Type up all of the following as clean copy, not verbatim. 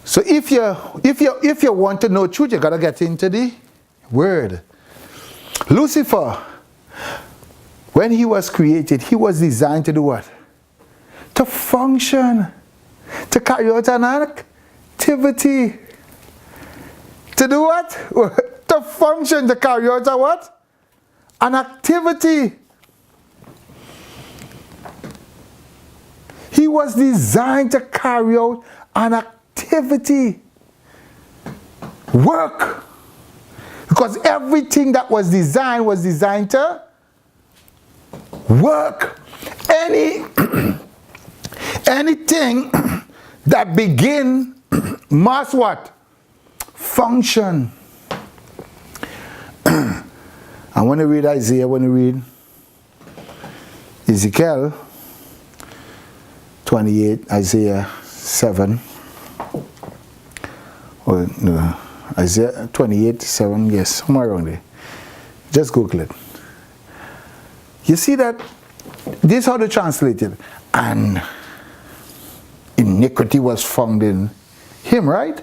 So if you want to know truth, you gotta get into the word. Lucifer, when he was created, he was designed to do what? To function, to carry out an activity. To do what? To function, to carry out a what? An activity. He was designed to carry out an activity. Work. Because everything that was designed to work. Anything that begin must what? Function. I want to read Isaiah, I want to read Ezekiel 28, Isaiah 7. Or no, Isaiah 28, 7, yes, somewhere around there. Just Google it. You see that? This is how they translated. And iniquity was found in him, right?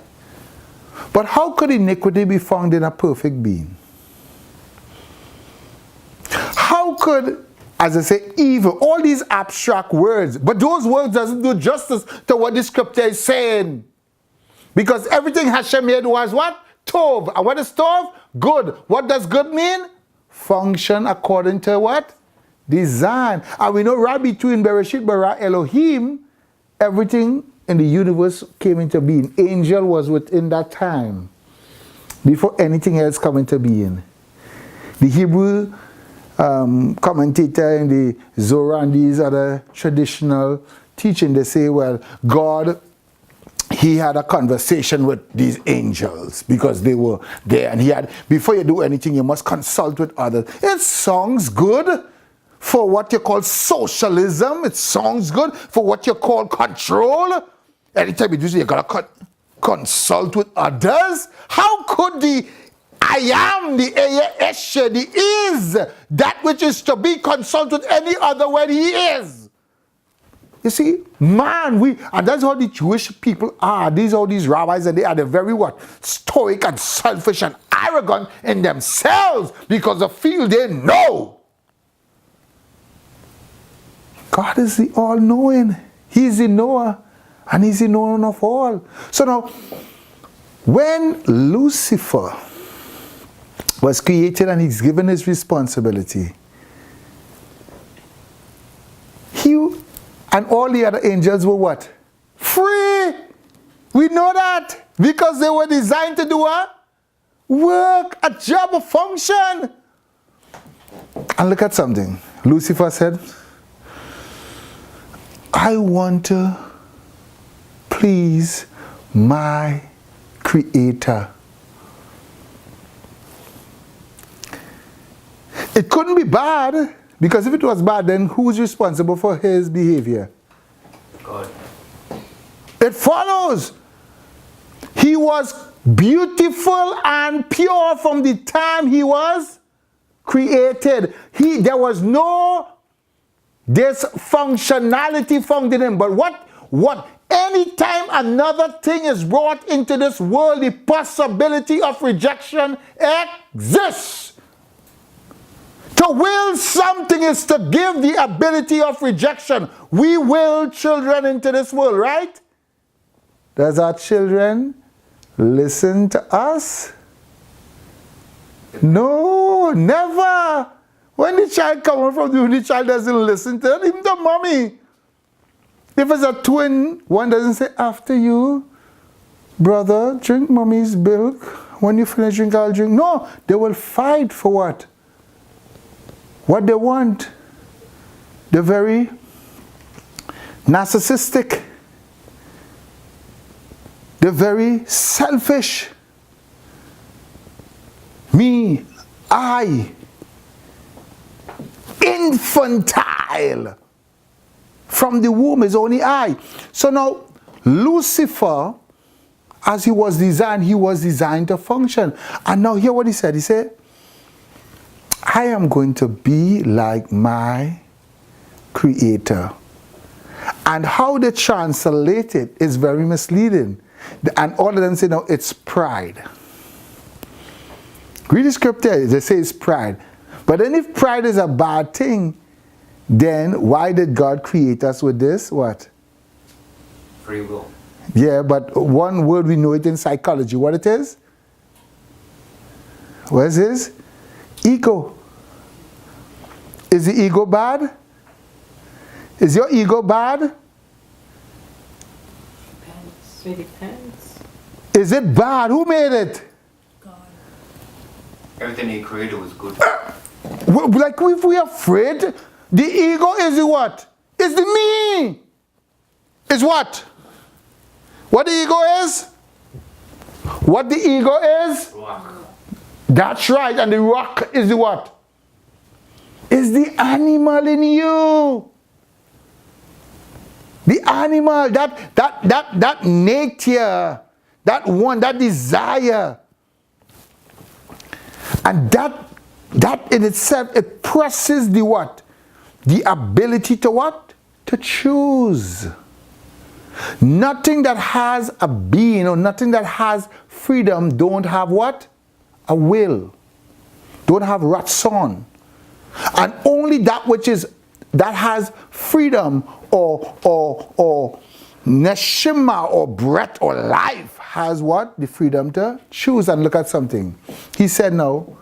But how could iniquity be found in a perfect being? How could, as I say, evil, all these abstract words, but those words doesn't do justice to what the scripture is saying. Because everything Hashem made was what? Tov. And what is Tov? Good. What does good mean? Function according to what? Design. And we know right between Bereshit bara Elohim, everything in the universe came into being. Angel was within that time, before anything else come into being. The Hebrew commentator in the Zohar and these other traditional teaching, they say, well, God, he had a conversation with these angels because they were there, and he had, before you do anything, you must consult with others. It sounds good for what you call socialism. It sounds good for what you call control. Anytime you do so, you gotta consult with others. How could the I am, the Eshe, the is, that which is to be consulted any other when he is? You see, man, and that's how the Jewish people are. These are these rabbis, and they are the very what? Stoic and selfish and arrogant in themselves because they feel they know. God is the all-knowing. He's the knower, and he's the knower of all. So now, when Lucifer was created and he's given his responsibility, he and all the other angels were what? Free! We know that because they were designed to do a work, a job, a function. And look at something. Lucifer said, I want to please my Creator. It couldn't be bad, because if it was bad, then who's responsible for his behavior? God. It follows. He was beautiful and pure from the time he was created. There was no dysfunctionality found in him. But what anytime another thing is brought into this world, the possibility of rejection exists. To will something is to give the ability of rejection. We will children into this world, right? Does our children listen to us? No, never. When the child comes from you, the child doesn't listen to him, the mommy. If it's a twin, one doesn't say, after you, brother, drink mommy's milk. When you finish drink, I'll drink. No, they will fight for what? What they want. They're very narcissistic. They're very selfish. Me, I. Infantile. From the womb is only I. So now, Lucifer, as he was designed to function. And now hear what he said. He said, I am going to be like my Creator. And how they translate it is very misleading. And all of them say, no, it's pride. Read the scripture, they say it's pride. But then if pride is a bad thing, then why did God create us with this? What? Free will. Yeah, but one word we know it in psychology. What it is? What is this? Ego. Is the ego bad? Is your ego bad? Depends. It depends. Is it bad? Who made it? God. Everything He created was good. Like if we are afraid, the ego is the what? It's the me. It's what? What the ego is? What the ego is? Rock. That's right. And the rock is the what? Is the animal in you. The animal, that nature, that one, that desire. And that in itself, it presses the what? The ability to what? To choose. Nothing that has a being or nothing that has freedom don't have what? A will. Don't have ratson. And only that which is, that has freedom or neshima or breath or life has what? The freedom to choose and look at something. He said, no,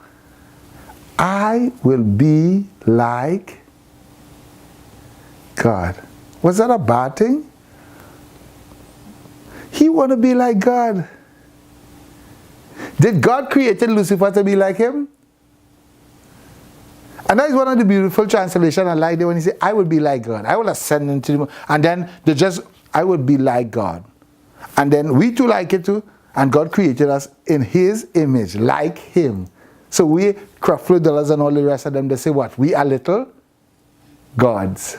I will be like God. Was that a bad thing? He want to be like God. Did God create Lucifer to be like him? And that is one of the beautiful translations I like when he said, I will be like God. I will ascend into the moon. And then they just, I will be like God. And then we too like it too. And God created us in his image, like him. So we, Creflo Dollar and all the rest of them, they say what? We are little gods.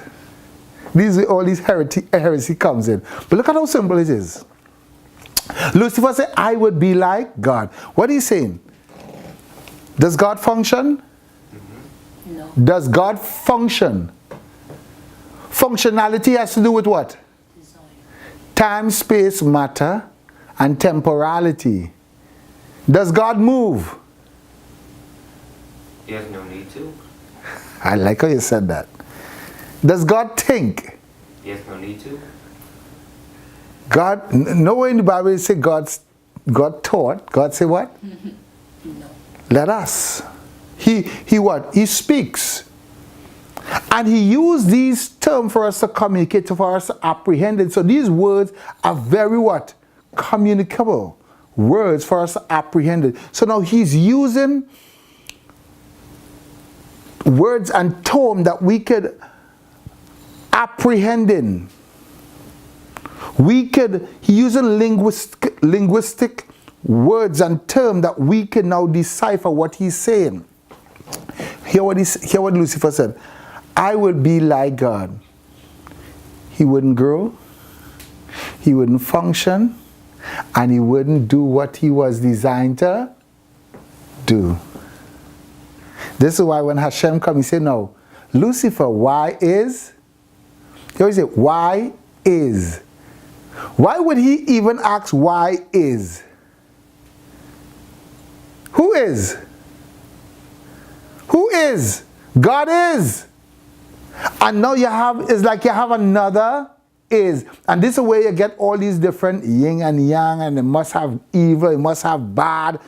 All these heresy comes in. But look at how simple it is. Lucifer said, I would be like God. What are you saying? Does God function? No. Does God function? Functionality has to do with what? Desire. Time, space, matter, and temporality. Does God move? He has no need to. I like how you said that. Does God think? He has no need to. God, nowhere in the Bible it say God taught. God say what? No. Let us. He what? He speaks. And he used these terms for us to communicate, for us to apprehend it. So these words are very what? Communicable words for us to apprehend it. So now he's using words and tone that we could apprehend in. He using linguistic words and terms that we can now decipher what he's saying. Hear what Lucifer said. I will be like God. He wouldn't grow, he wouldn't function, and he wouldn't do what he was designed to do. This is why when Hashem comes, he said, no, Lucifer, why is? He always say, why is? Why would he even ask why is? Who is? Who is? God is. And now you have, it's like you have another is. And this is where you get all these different yin and yang, and it must have evil, it must have bad,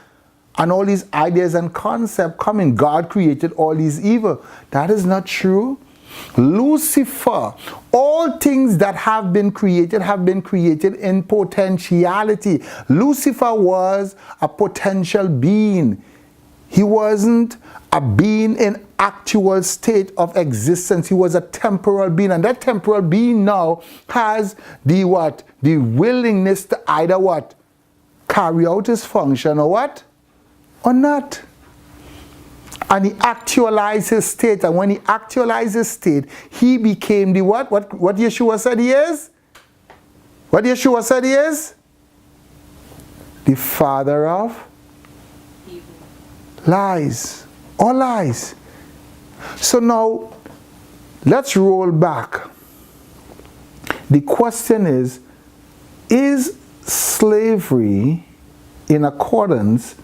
and all these ideas and concepts coming. God created all these evil. That is not true. Lucifer, all things that have been created in potentiality. Lucifer was a potential being. He wasn't a being in actual state of existence. He was a temporal being. And that temporal being now has the what? The willingness to either what? Carry out his function or what? Or not. And he actualized his state. And when he actualized his state, he became the what? What Yeshua said he is? What Yeshua said he is? The father of Evil. lies. All lies. So now, let's roll back. The question is slavery in accordance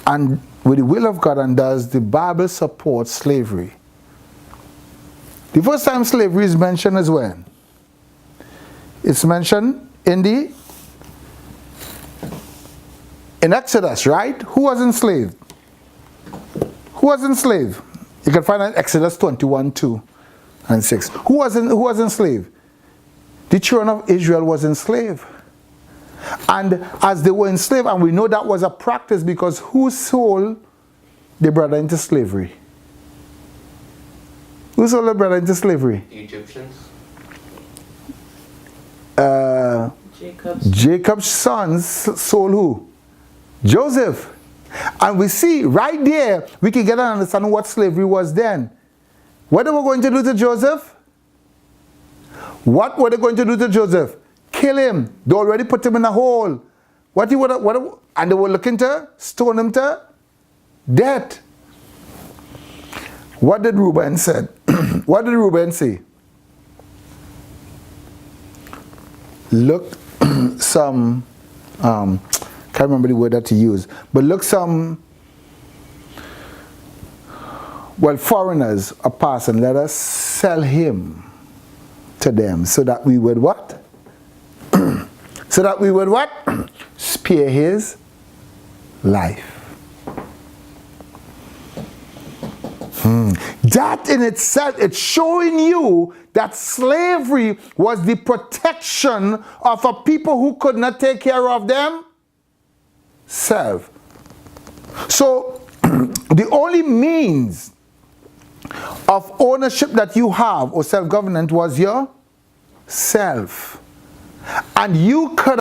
and with the will of God, and does the Bible support slavery? The first time slavery is mentioned is when? It's mentioned in Exodus, right? Who was enslaved? Who was enslaved? You can find it in Exodus 21, 2 and 6. Who was enslaved? The children of Israel was enslaved. And as they were enslaved, and we know that was a practice because who sold their brother into slavery? Who sold their brother into slavery? The Egyptians. Jacob's sons sold who? Joseph. And we see right there, we can get an understanding what slavery was then. What they were going to do to Joseph? What were they going to do to Joseph? Kill him. They already put him in a hole. And they were looking to stone him to death. What did Reuben say? What did Reuben say? Look, some, can't remember the word that he used, but look, some, well, foreigners are passing, let us sell him to them so that we would what? So that we would what? Spare his life. That in itself, it's showing you that slavery was the protection of a people who could not take care of themselves. So the only means of ownership that you have or self-government was yourself. And you could